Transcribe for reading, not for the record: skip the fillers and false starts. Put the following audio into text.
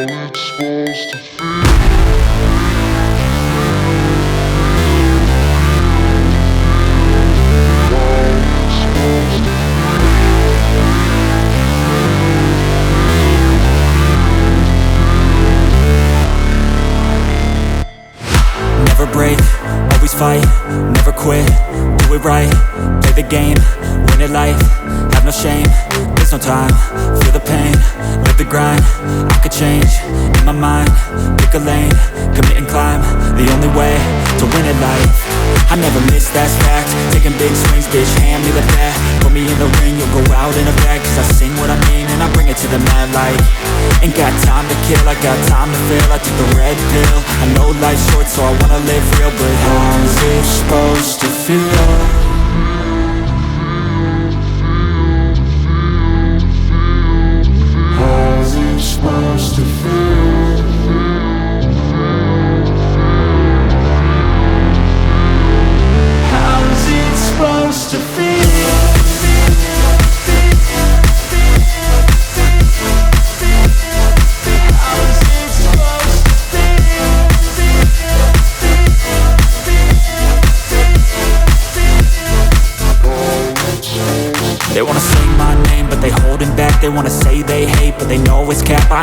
it's supposed to feel. Never break, always fight, never quit, do it right, play the game, win it life, have no shame, there's no time, feel the pain, live the grind, I could change, in my mind, pick a lane, commit and climb, the only way to win at life. I never miss, that's fact, taking big swings, bitch, hand me the bat, put me in the ring, you'll go out in a bag, cause I sing what I mean and I bring it to the mad light. Ain't got time to kill, I got time to feel, I took the red pill, I know life's short so I wanna live real, but how's it supposed to feel? How's it supposed to feel? How's it supposed to feel? They wanna say my name, but they holding back. They wanna say they hate, but they know it's cap.